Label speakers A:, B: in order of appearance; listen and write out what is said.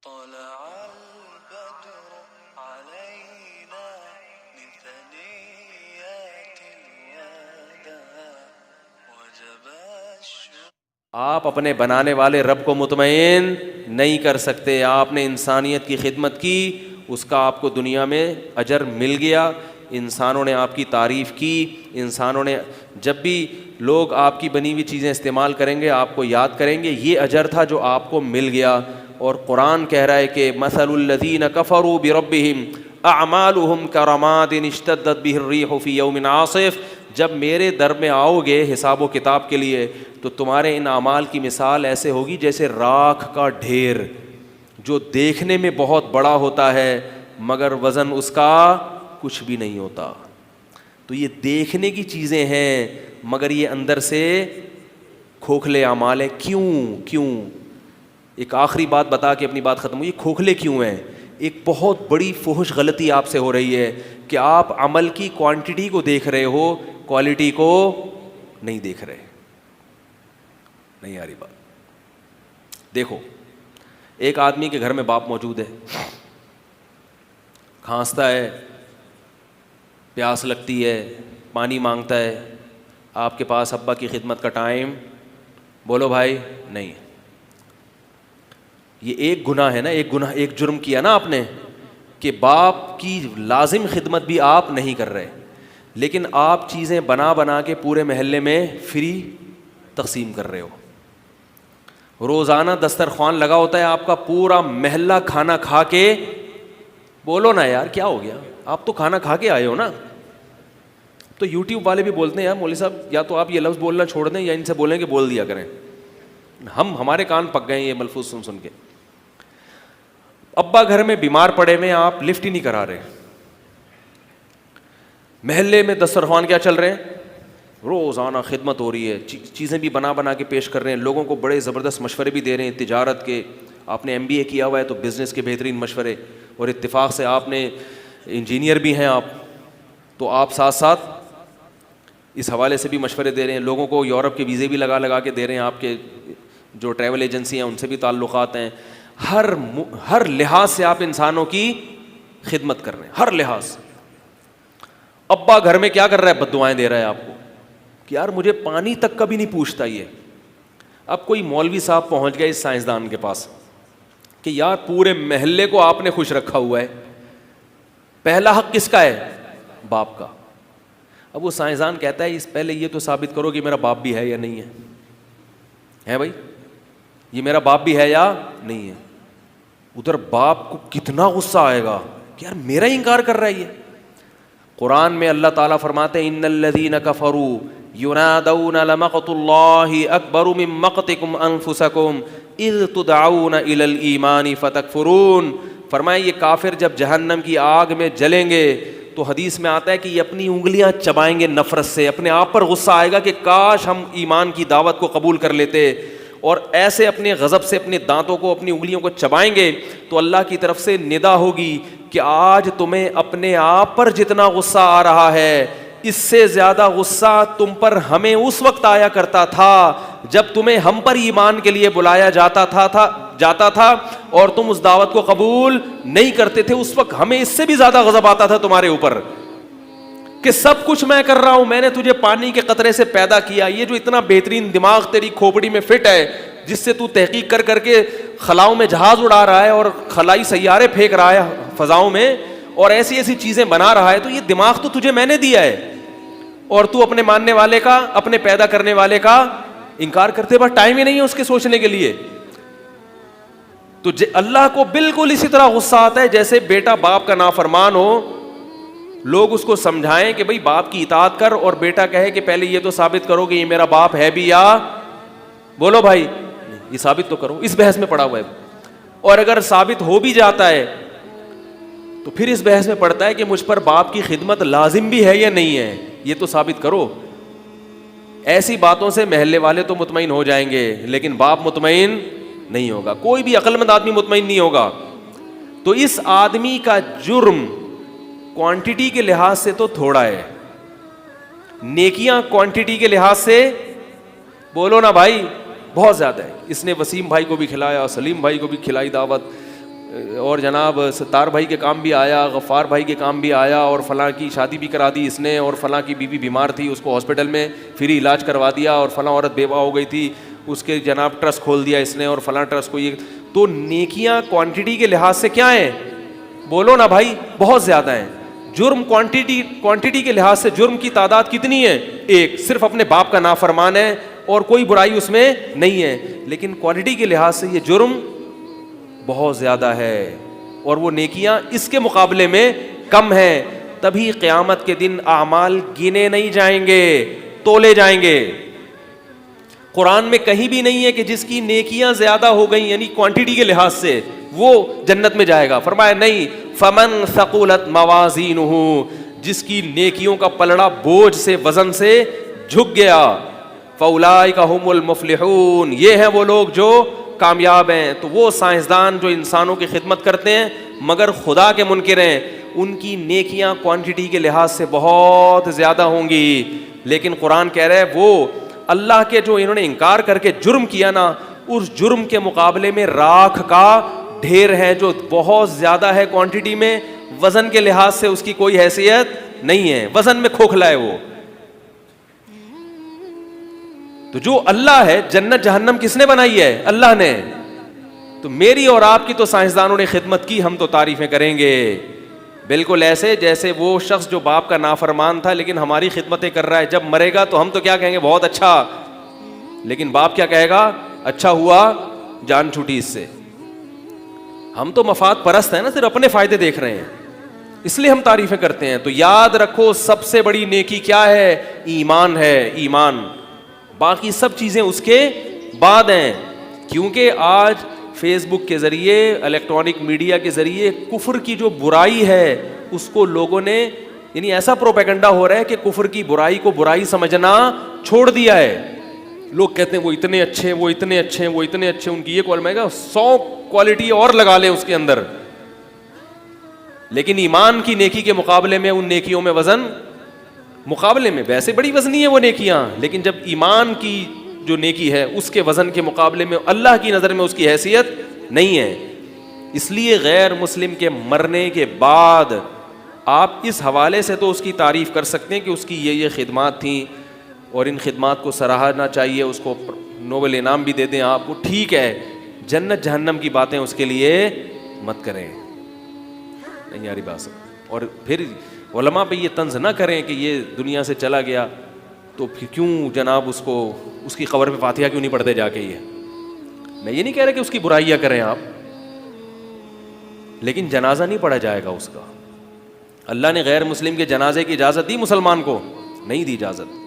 A: طلع البدر علينا من ثنيات الوداع وجب الشكر.
B: آپ اپنے بنانے والے رب کو مطمئن نہیں کر سکتے. آپ نے انسانیت کی خدمت کی, اس کا آپ کو دنیا میں اجر مل گیا. انسانوں نے آپ کی تعریف کی, انسانوں نے جب بھی لوگ آپ کی بنی ہوئی چیزیں استعمال کریں گے آپ کو یاد کریں گے, یہ اجر تھا جو آپ کو مل گیا. اور قرآن کہہ رہا ہے کہ مثل الذین کفروا بربہم اعمالہم کرماد اشتدت بہ الریح فی یوم عاصف. جب میرے در میں آؤ گے حساب و کتاب کے لیے تو تمہارے ان اعمال کی مثال ایسے ہوگی جیسے راکھ کا ڈھیر جو دیکھنے میں بہت بڑا ہوتا ہے مگر وزن اس کا کچھ بھی نہیں ہوتا. تو یہ دیکھنے کی چیزیں ہیں مگر یہ اندر سے کھوکھلے اعمال ہیں. کیوں؟ ایک آخری بات بتا کے اپنی بات ختم ہوئی. کھوکھلے کیوں ہیں؟ ایک بہت بڑی فحش غلطی آپ سے ہو رہی ہے کہ آپ عمل کی کوانٹٹی کو دیکھ رہے ہو, کوالٹی کو نہیں دیکھ رہے. نہیں آ رہی بات؟ دیکھو, ایک آدمی کے گھر میں باپ موجود ہے, کھانستا ہے, پیاس لگتی ہے, پانی مانگتا ہے, آپ کے پاس ابا کی خدمت کا ٹائم, بولو بھائی, نہیں. یہ ایک گناہ ہے نا, ایک جرم کیا نا آپ نے کہ باپ کی لازم خدمت بھی آپ نہیں کر رہے, لیکن آپ چیزیں بنا کے پورے محلے میں فری تقسیم کر رہے ہو. روزانہ دسترخوان لگا ہوتا ہے آپ کا, پورا محلہ کھانا کھا کے, بولو نا یار کیا ہو گیا, آپ تو کھانا کھا کے آئے ہو نا. تو یوٹیوب والے بھی بولتے ہیں یار مولوی صاحب یا تو آپ یہ لفظ بولنا چھوڑ دیں یا ان سے بولیں کہ بول دیا کریں. ہمارے کان پک گئے یہ ملفوظ سن کے. ابا گھر میں بیمار پڑے ہوئے, آپ لفٹ ہی نہیں کرا رہے. محلے میں دسترخوان کیا چل رہے ہیں, روزانہ خدمت ہو رہی ہے, چیزیں بھی بنا کے پیش کر رہے ہیں, لوگوں کو بڑے زبردست مشورے بھی دے رہے ہیں تجارت کے. آپ نے MBA کیا ہوا ہے تو بزنس کے بہترین مشورے, اور اتفاق سے آپ نے انجینئر بھی ہیں آپ, تو آپ ساتھ ساتھ اس حوالے سے بھی مشورے دے رہے ہیں. لوگوں کو یورپ کے ویزے بھی لگا کے دے رہے ہیں, آپ کے جو ٹریول ایجنسی ہیں ان سے بھی تعلقات ہیں. ہر لحاظ سے آپ انسانوں کی خدمت کر رہے ہیں, ہر لحاظ سے. ابا گھر میں کیا کر رہا ہے, بد دعائیں دے رہا ہے آپ کو کہ یار مجھے پانی تک کبھی نہیں پوچھتا یہ. اب کوئی مولوی صاحب پہنچ گئے اس سائنسدان کے پاس کہ یار پورے محلے کو آپ نے خوش رکھا ہوا ہے, پہلا حق کس کا ہے, باپ کا. اب وہ سائنسدان کہتا ہے اس پہلے یہ تو ثابت کرو کہ میرا باپ بھی ہے یا نہیں ہے بھائی, یہ میرا باپ بھی ہے یا نہیں ہے. ادھر باپ کو کتنا غصہ آئے گا کہ یار میرا ہی انکار کر رہا ہے یہ. قرآن میں اللہ تعالیٰ فرماتے ہیں ان الذین کفروا ینادون لمقت اللہ اکبر من مقتکم انفسکم اذ تدعون الی الایمان فتکفرون. فرمایا یہ کافر جب جہنم کی آگ میں جلیں گے تو حدیث میں آتا ہے کہ یہ اپنی انگلیاں چبائیں گے نفرت سے, اپنے آپ پر غصہ آئے گا کہ کاش ہم ایمان کی دعوت کو قبول کر لیتے, اور ایسے اپنے غضب سے اپنے دانتوں کو اپنی انگلیوں کو چبائیں گے تو اللہ کی طرف سے ندا ہوگی کہ آج تمہیں اپنے آپ پر جتنا غصہ آ رہا ہے اس سے زیادہ غصہ تم پر ہمیں اس وقت آیا کرتا تھا جب تمہیں ہم پر ایمان کے لیے بلایا جاتا تھا اور تم اس دعوت کو قبول نہیں کرتے تھے. اس وقت ہمیں اس سے بھی زیادہ غضب آتا تھا تمہارے اوپر کہ سب کچھ میں کر رہا ہوں, میں نے تجھے پانی کے قطرے سے پیدا کیا, یہ جو اتنا بہترین دماغ تیری کھوپڑی میں فٹ ہے جس سے تو تحقیق کر کے خلاؤں میں جہاز اڑا رہا ہے اور خلائی سیارے پھینک رہا ہے فضاؤں میں اور ایسی چیزیں بنا رہا ہے, تو یہ دماغ تو تجھے میں نے دیا ہے, اور تو اپنے ماننے والے کا, اپنے پیدا کرنے والے کا انکار کرتے, بس ٹائم ہی نہیں ہے اس کے سوچنے کے لیے. تو اللہ کو بالکل اسی طرح غصہ آتا ہے جیسے بیٹا باپ کا نافرمان ہو, لوگ اس کو سمجھائیں کہ بھئی باپ کی اطاعت کر, اور بیٹا کہے کہ پہلے یہ تو ثابت کرو کہ یہ میرا باپ ہے بھی یا, بولو بھائی یہ ثابت تو کرو. اس بحث میں پڑا ہوا ہے, اور اگر ثابت ہو بھی جاتا ہے تو پھر اس بحث میں پڑتا ہے کہ مجھ پر باپ کی خدمت لازم بھی ہے یا نہیں ہے, یہ تو ثابت کرو. ایسی باتوں سے محلے والے تو مطمئن ہو جائیں گے لیکن باپ مطمئن نہیں ہوگا, کوئی بھی عقل مند آدمی مطمئن نہیں ہوگا. تو اس آدمی کا جرم کوانٹٹی کے لحاظ سے تو تھوڑا ہے, نیکیاں کوانٹٹی کے لحاظ سے بولو نا بھائی بہت زیادہ ہے. اس نے وسیم بھائی کو بھی کھلایا, سلیم بھائی کو بھی کھلائی دعوت, اور جناب ستار بھائی کے کام بھی آیا, غفار بھائی کے کام بھی آیا, اور فلاں کی شادی بھی کرا دی اس نے, اور فلاں کی بیوی بیمار تھی اس کو ہاسپٹل میں فری علاج کروا دیا, اور فلاں عورت بیوہ ہو گئی تھی اس کے جناب ٹرسٹ کھول دیا اس نے, اور فلاں ٹرسٹ کو یہ. تو نیکیاں کوانٹٹی کے لحاظ سے کیا ہیں؟ بولو نا بھائی, بہت زیادہ ہیں. جرم کوانٹٹی کے لحاظ سے جرم کی تعداد کتنی ہے؟ ایک, صرف اپنے باپ کا نافرمان ہے اور کوئی برائی اس میں نہیں ہے. لیکن کوانٹٹی کے لحاظ سے یہ جرم بہت زیادہ ہے, اور وہ نیکیاں اس کے مقابلے میں کم ہیں. تبھی قیامت کے دن اعمال گنے نہیں جائیں گے, تولے جائیں گے. قرآن میں کہیں بھی نہیں ہے کہ جس کی نیکیاں زیادہ ہو گئیں یعنی کوانٹٹی کے لحاظ سے وہ جنت میں جائے گا. فرمایا نہیں, فمن ثقلت موازینہ, جس کی نیکیوں کا پلڑا بوجھ سے وزن سے جھک گیا, فاولئک ھم المفلحون, یہ ہیں وہ لوگ جو کامیاب ہیں. تو وہ سائنسدان جو انسانوں کی خدمت کرتے ہیں مگر خدا کے منکر ہیں, ان کی نیکیاں کوانٹٹی کے لحاظ سے بہت زیادہ ہوں گی. لیکن قرآن کہہ رہا ہے وہ اللہ کے جو انہوں نے انکار کر کے جرم کیا نا, اس جرم کے مقابلے میں راکھ کا ڈھیر ہے جو بہت زیادہ ہے کوانٹٹی میں, وزن کے لحاظ سے اس کی کوئی حیثیت نہیں ہے, وزن میں کھوکھلا ہے وہ. تو جو اللہ ہے, جنت جہنم کس نے بنائی ہے؟ اللہ نے. تو میری اور آپ کی تو سائنسدانوں نے خدمت کی, ہم تو تعریفیں کریں گے. بالکل ایسے جیسے وہ شخص جو باپ کا نافرمان تھا لیکن ہماری خدمتیں کر رہا ہے, جب مرے گا تو ہم تو کیا کہیں گے؟ بہت اچھا. لیکن باپ کیا کہے گا؟ اچھا ہوا جان چھوٹی اس سے. ہم تو مفاد پرست ہیں نا, صرف اپنے فائدے دیکھ رہے ہیں, اس لیے ہم تعریفیں کرتے ہیں. تو یاد رکھو سب سے بڑی نیکی کیا ہے؟ ایمان ہے, ایمان. باقی سب چیزیں اس کے بعد ہیں. کیونکہ آج فیس بک کے ذریعے, الیکٹرانک میڈیا کے ذریعے کفر کی جو برائی ہے اس کو لوگوں نے یعنی ایسا پروپیگنڈا ہو رہا ہے کہ کفر کی برائی کو برائی سمجھنا چھوڑ دیا ہے. لوگ کہتے ہیں وہ اتنے اچھے ہیں, وہ اتنے اچھے ہیں, وہ اتنے اچھے ہیں, ان کی یہ کوالٹی, میں کہا 100 کوالٹی اور لگا لیں اس کے اندر, لیکن ایمان کی نیکی کے مقابلے میں ان نیکیوں میں وزن, مقابلے میں ویسے بڑی وزنی ہے وہ نیکیاں, لیکن جب ایمان کی جو نیکی ہے اس کے وزن کے مقابلے میں اللہ کی نظر میں اس کی حیثیت نہیں ہے. اس لیے غیر مسلم کے مرنے کے بعد آپ اس حوالے سے تو اس کی تعریف کر سکتے ہیں کہ اس کی یہ خدمات تھیں اور ان خدمات کو سراہنا چاہیے, اس کو نوبل انعام بھی دے دیں آپ کو, ٹھیک ہے. جنت جہنم کی باتیں اس کے لیے مت کریں, نہیں یاری بات. اور پھر علماء پہ یہ طنز نہ کریں کہ یہ دنیا سے چلا گیا تو پھر کیوں جناب اس کو اس کی قبر پہ فاتحہ کیوں نہیں پڑھتے جا کے. میں یہ نہیں کہہ رہا کہ اس کی برائیاں کریں آپ, لیکن جنازہ نہیں پڑھا جائے گا اس کا. اللہ نے غیر مسلم کے جنازے کی اجازت دی مسلمان کو؟ نہیں دی اجازت.